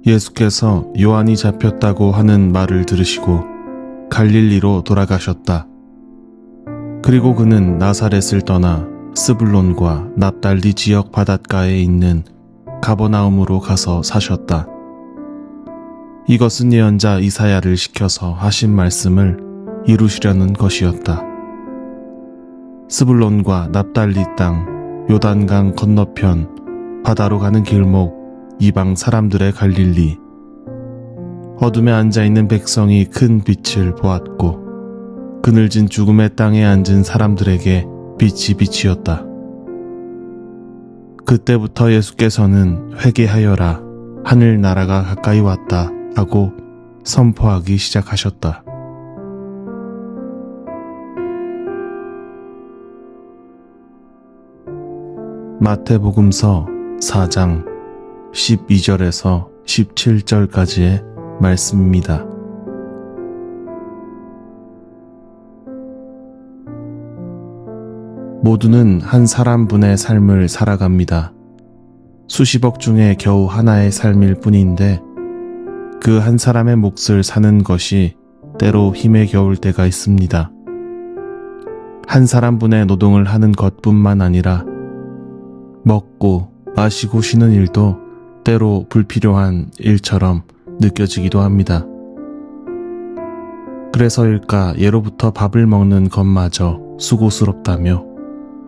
예수께서 요한이 잡혔다고 하는 말을 들으시고 갈릴리로 돌아가셨다. 그리고 그는 나사렛을 떠나 스불론과 납달리 지역 바닷가에 있는 가버나움으로 가서 사셨다. 이것은 예언자 이사야를 시켜서 하신 말씀을 이루시려는 것이었다. 스불론과 납달리 땅, 요단강 건너편, 바다로 가는 길목, 이방 사람들의 갈릴리. 어둠에 앉아있는 백성이 큰 빛을 보았고 그늘진 죽음의 땅에 앉은 사람들에게 빛이 비치었다. 그때부터 예수께서는 회개하여라, 하늘나라가 가까이 왔다 하고 선포하기 시작하셨다. 마태복음서 4장 12절에서 17절까지의 말씀입니다. 모두는 한 사람분의 삶을 살아갑니다. 수십억 중에 겨우 하나의 삶일 뿐인데 그 한 사람의 몫을 사는 것이 때로 힘에 겨울 때가 있습니다. 한 사람분의 노동을 하는 것뿐만 아니라 먹고 마시고 쉬는 일도 때로 불필요한 일처럼 느껴지기도 합니다. 그래서일까 예로부터 밥을 먹는 것마저 수고스럽다며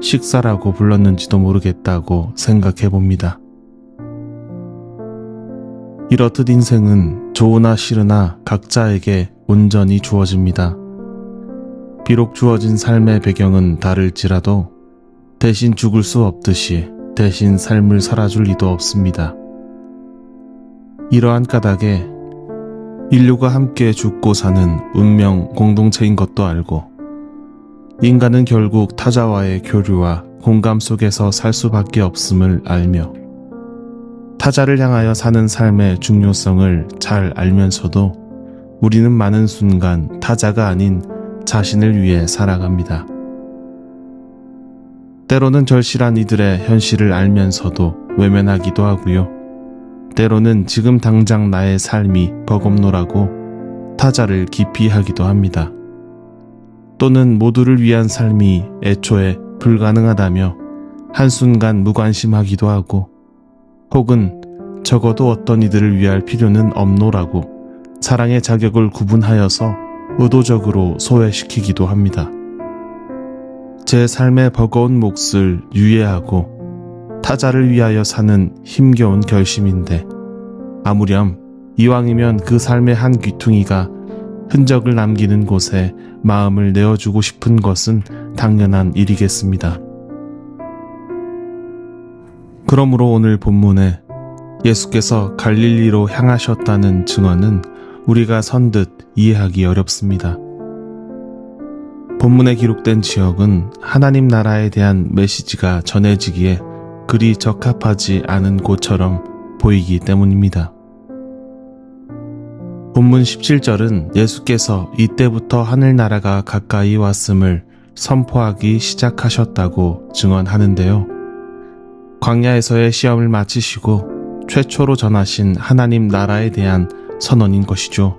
식사라고 불렀는지도 모르겠다고 생각해 봅니다. 이렇듯 인생은 좋으나 싫으나 각자에게 온전히 주어집니다. 비록 주어진 삶의 배경은 다를지라도 대신 죽을 수 없듯이 대신 삶을 살아줄 리도 없습니다. 이러한 까닭에 인류가 함께 죽고 사는 운명 공동체인 것도 알고 인간은 결국 타자와의 교류와 공감 속에서 살 수밖에 없음을 알며 타자를 향하여 사는 삶의 중요성을 잘 알면서도 우리는 많은 순간 타자가 아닌 자신을 위해 살아갑니다. 때로는 절실한 이들의 현실을 알면서도 외면하기도 하고요. 때로는 지금 당장 나의 삶이 버겁노라고 타자를 기피하기도 합니다. 또는 모두를 위한 삶이 애초에 불가능하다며 한순간 무관심하기도 하고 혹은 적어도 어떤 이들을 위할 필요는 없노라고 사랑의 자격을 구분하여서 의도적으로 소외시키기도 합니다. 제 삶의 버거운 몫을 유예하고 타자를 위하여 사는 힘겨운 결심인데 아무렴 이왕이면 그 삶의 한 귀퉁이가 흔적을 남기는 곳에 마음을 내어주고 싶은 것은 당연한 일이겠습니다. 그러므로 오늘 본문에 예수께서 갈릴리로 향하셨다는 증언은 우리가 선듯 이해하기 어렵습니다. 본문에 기록된 지역은 하나님 나라에 대한 메시지가 전해지기에 그리 적합하지 않은 곳처럼 보이기 때문입니다. 본문 17절은 예수께서 이때부터 하늘나라가 가까이 왔음을 선포하기 시작하셨다고 증언하는데요. 광야에서의 시험을 마치시고 최초로 전하신 하나님 나라에 대한 선언인 것이죠.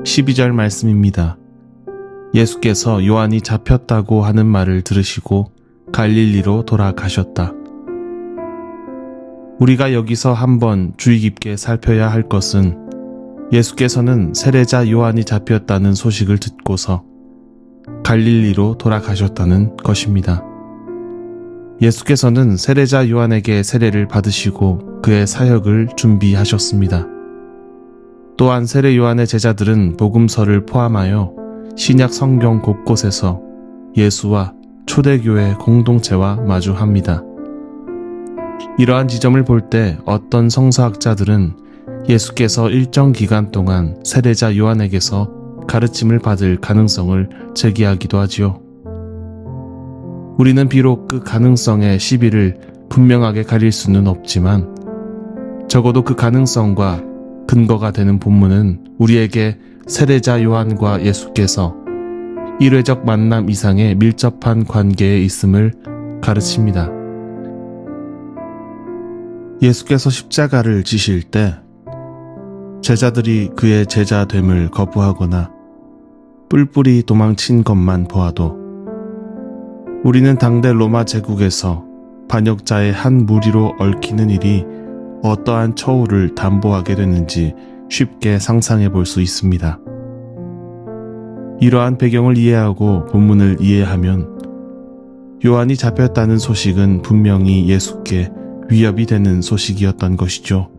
12절 말씀입니다. 예수께서 요한이 잡혔다고 하는 말을 들으시고 갈릴리로 돌아가셨다. 우리가 여기서 한번 주의 깊게 살펴야 할 것은 예수께서는 세례자 요한이 잡혔다는 소식을 듣고서 갈릴리로 돌아가셨다는 것입니다. 예수께서는 세례자 요한에게 세례를 받으시고 그의 사역을 준비하셨습니다. 또한 세례 요한의 제자들은 복음서를 포함하여 신약 성경 곳곳에서 예수와 초대교회 공동체와 마주합니다. 이러한 지점을 볼 때 어떤 성서학자들은 예수께서 일정 기간 동안 세례자 요한에게서 가르침을 받을 가능성을 제기하기도 하지요. 우리는 비록 그 가능성의 시비를 분명하게 가릴 수는 없지만 적어도 그 가능성과 근거가 되는 본문은 우리에게 세례자 요한과 예수께서 일회적 만남 이상의 밀접한 관계에 있음을 가르칩니다. 예수께서 십자가를 지실 때 제자들이 그의 제자됨을 거부하거나 뿔뿔이 도망친 것만 보아도 우리는 당대 로마 제국에서 반역자의 한 무리로 얽히는 일이 어떠한 처우를 담보하게 됐는지 쉽게 상상해 볼 수 있습니다. 이러한 배경을 이해하고 본문을 이해하면 요한이 잡혔다는 소식은 분명히 예수께 위협이 되는 소식이었던 것이죠.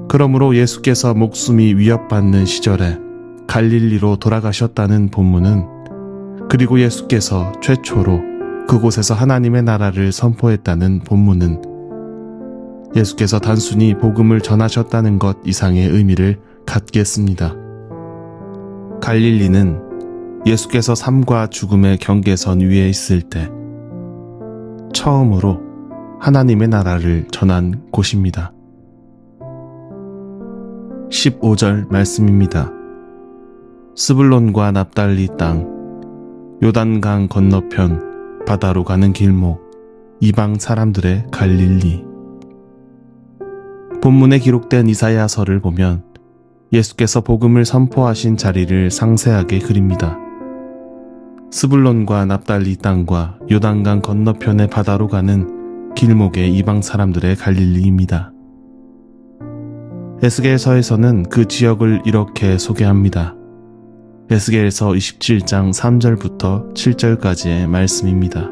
그러므로 예수께서 목숨이 위협받는 시절에 갈릴리로 돌아가셨다는 본문은, 그리고 예수께서 최초로 그곳에서 하나님의 나라를 선포했다는 본문은 예수께서 단순히 복음을 전하셨다는 것 이상의 의미를 갖겠습니다. 갈릴리는 예수께서 삶과 죽음의 경계선 위에 있을 때 처음으로 하나님의 나라를 전한 곳입니다. 15절 말씀입니다. 스불론과 납달리 땅, 요단강 건너편 바다로 가는 길목, 이방 사람들의 갈릴리. 본문에 기록된 이사야서를 보면 예수께서 복음을 선포하신 자리를 상세하게 그립니다. 스불론과 납달리 땅과 요단강 건너편의 바다로 가는 길목의 이방 사람들의 갈릴리입니다. 에스겔서에서는 그 지역을 이렇게 소개합니다. 에스겔서 27장 3절부터 7절까지의 말씀입니다.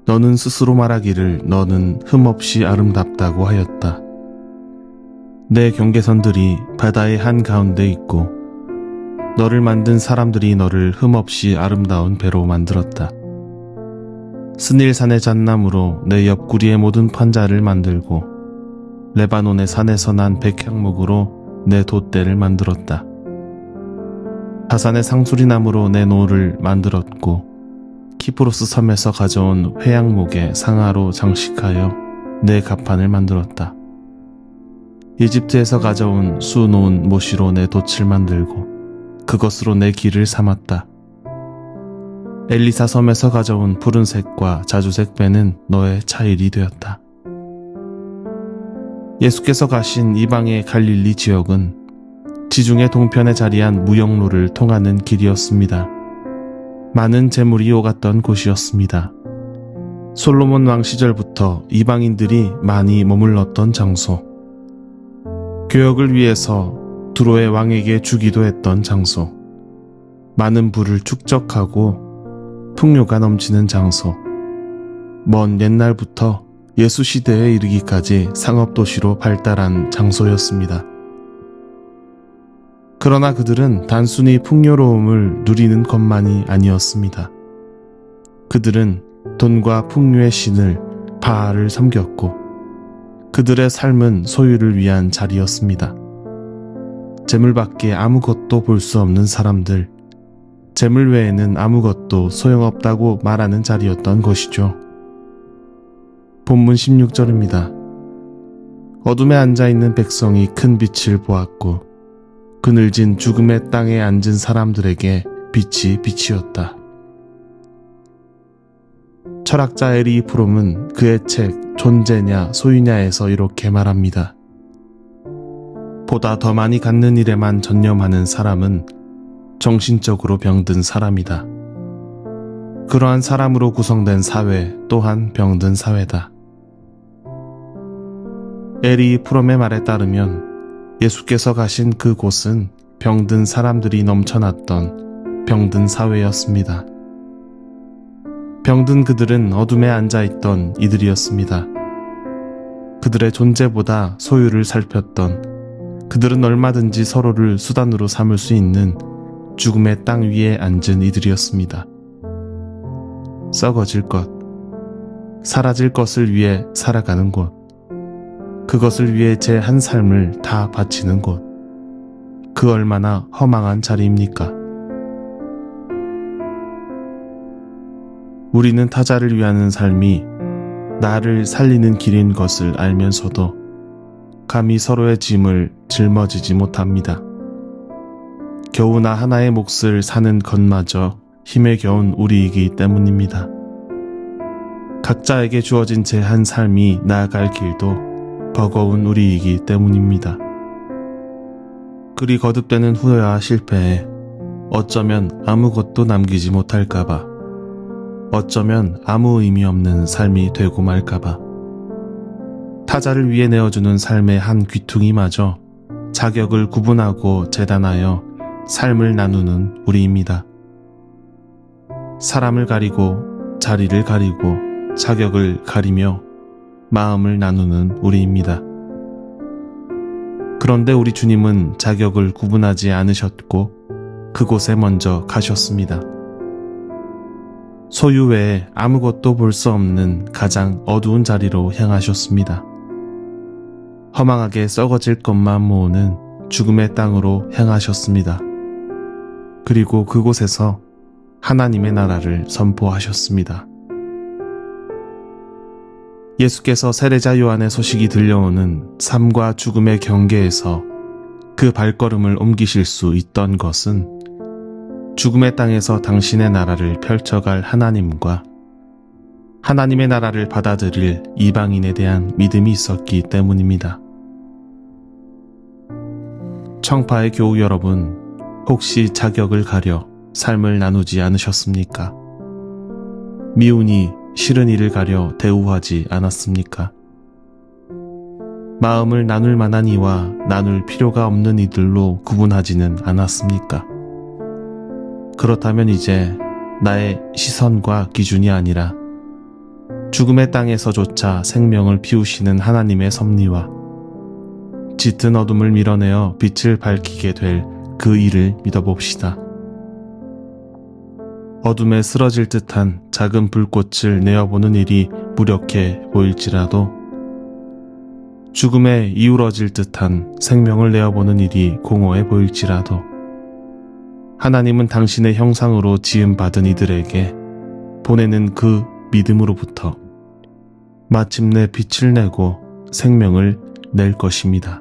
너는 스스로 말하기를 너는 흠없이 아름답다고 하였다. 내 경계선들이 바다의 한가운데 있고 너를 만든 사람들이 너를 흠없이 아름다운 배로 만들었다. 스닐산의 잣나무로 내 옆구리의 모든 판자를 만들고 레바논의 산에서 난 백향목으로 내 돛대를 만들었다. 바산의 상수리나무로 내 노를 만들었고 키프로스 섬에서 가져온 회양목의 상아로 장식하여 내 갑판을 만들었다. 이집트에서 가져온 수 놓은 모시로 내 돛을 만들고 그것으로 내 길을 삼았다. 엘리사 섬에서 가져온 푸른색과 자주색 배는 너의 차일이 되었다. 예수께서 가신 이방의 갈릴리 지역은 지중해 동편에 자리한 무역로를 통하는 길이었습니다. 많은 재물이 오갔던 곳이었습니다. 솔로몬 왕 시절부터 이방인들이 많이 머물렀던 장소, 교역을 위해서 두로의 왕에게 주기도 했던 장소, 많은 부를 축적하고 풍요가 넘치는 장소, 먼 옛날부터 예수 시대에 이르기까지 상업도시로 발달한 장소였습니다. 그러나 그들은 단순히 풍요로움을 누리는 것만이 아니었습니다. 그들은 돈과 풍류의 신을 바알을 섬겼고 그들의 삶은 소유를 위한 자리였습니다. 재물밖에 아무것도 볼 수 없는 사람들, 재물 외에는 아무것도 소용없다고 말하는 자리였던 것이죠. 본문 16절입니다. 어둠에 앉아있는 백성이 큰 빛을 보았고 그늘진 죽음의 땅에 앉은 사람들에게 빛이 비치었다. 철학자 에리 프롬은 그의 책 존재냐 소유냐에서 이렇게 말합니다. 보다 더 많이 갖는 일에만 전념하는 사람은 정신적으로 병든 사람이다. 그러한 사람으로 구성된 사회 또한 병든 사회다. 에리 프롬의 말에 따르면 예수께서 가신 그곳은 병든 사람들이 넘쳐났던 병든 사회였습니다. 병든 그들은 어둠에 앉아있던 이들이었습니다. 그들의 존재보다 소유를 살폈던, 그들은 얼마든지 서로를 수단으로 삼을 수 있는 죽음의 땅 위에 앉은 이들이었습니다. 썩어질 것, 사라질 것을 위해 살아가는 곳, 그것을 위해 제 한 삶을 다 바치는 곳, 그 얼마나 허망한 자리입니까? 우리는 타자를 위하는 삶이 나를 살리는 길인 것을 알면서도 감히 서로의 짐을 짊어지지 못합니다. 겨우 나 하나의 몫을 사는 것마저 힘에 겨운 우리이기 때문입니다. 각자에게 주어진 제 한 삶이 나아갈 길도 버거운 우리이기 때문입니다. 그리 거듭되는 후회와 실패에 어쩌면 아무것도 남기지 못할까봐, 어쩌면 아무 의미 없는 삶이 되고 말까봐, 타자를 위해 내어주는 삶의 한 귀퉁이마저 자격을 구분하고 재단하여 삶을 나누는 우리입니다. 사람을 가리고 자리를 가리고 자격을 가리며 마음을 나누는 우리입니다. 그런데 우리 주님은 자격을 구분하지 않으셨고 그곳에 먼저 가셨습니다. 소유 외에 아무것도 볼 수 없는 가장 어두운 자리로 향하셨습니다. 허망하게 썩어질 것만 모으는 죽음의 땅으로 향하셨습니다. 그리고 그곳에서 하나님의 나라를 선포하셨습니다. 예수께서 세례자 요한의 소식이 들려오는 삶과 죽음의 경계에서 그 발걸음을 옮기실 수 있던 것은 죽음의 땅에서 당신의 나라를 펼쳐갈 하나님과 하나님의 나라를 받아들일 이방인에 대한 믿음이 있었기 때문입니다. 청파의 교우 여러분, 혹시 자격을 가려 삶을 나누지 않으셨습니까? 미운이 싫은 이를 가려 대우하지 않았습니까? 마음을 나눌 만한 이와 나눌 필요가 없는 이들로 구분하지는 않았습니까? 그렇다면 이제 나의 시선과 기준이 아니라 죽음의 땅에서조차 생명을 피우시는 하나님의 섭리와 짙은 어둠을 밀어내어 빛을 밝히게 될 그 일을 믿어봅시다. 어둠에 쓰러질 듯한 작은 불꽃을 내어보는 일이 무력해 보일지라도 죽음에 이울어질 듯한 생명을 내어보는 일이 공허해 보일지라도 하나님은 당신의 형상으로 지음받은 이들에게 보내는 그 믿음으로부터 마침내 빛을 내고 생명을 낼 것입니다.